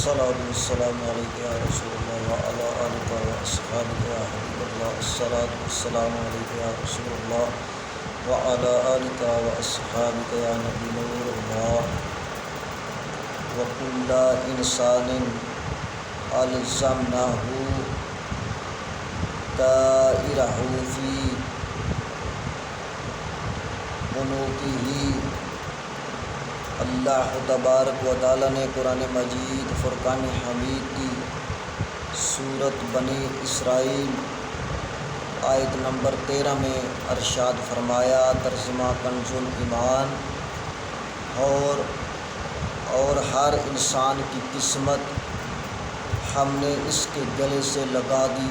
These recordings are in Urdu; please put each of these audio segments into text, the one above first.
الصلاة والسلام علیک یا رسول اللہ وعلی آلک و اصحابک یا حبیب اللہ۔ الصلاة والسلام علیک یا رسول اللہ وعلی آلک و اصحابک یا نبی نور اللہ۔ وکل انسان الزمناہ طائرہ فی عنقہ۔ اللہ تبارک و تعالیٰ نے قرآن مجید فرقان حمید کی سورۃ بنی اسرائیل آیت نمبر 13 میں ارشاد فرمایا، ترجمہ کنز ایمان، اور ہر انسان کی قسمت ہم نے اس کے گلے سے لگا دی۔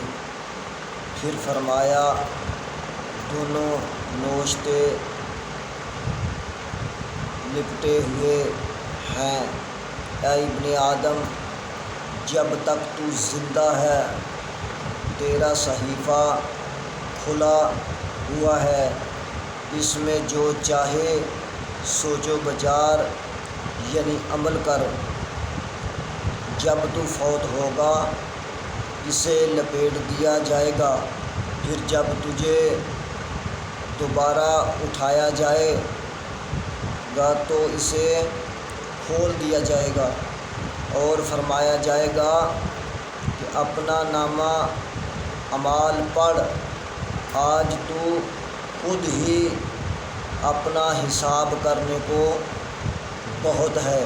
پھر فرمایا، دونوں نوشتے لپٹے ہوئے ہیں۔ اے ابن آدم، جب تک تو زندہ ہے تیرا صحیفہ کھلا ہوا ہے، اس میں جو چاہے سوچ و بچار یعنی عمل کر۔ جب تو فوت ہوگا اسے لپیٹ دیا جائے گا، پھر جب تجھے دوبارہ اٹھایا جائے گا تو اسے کھول دیا جائے گا اور فرمایا جائے گا کہ اپنا نامہ اعمال پڑھ، آج تو خود ہی اپنا حساب کرنے کو بہت ہے۔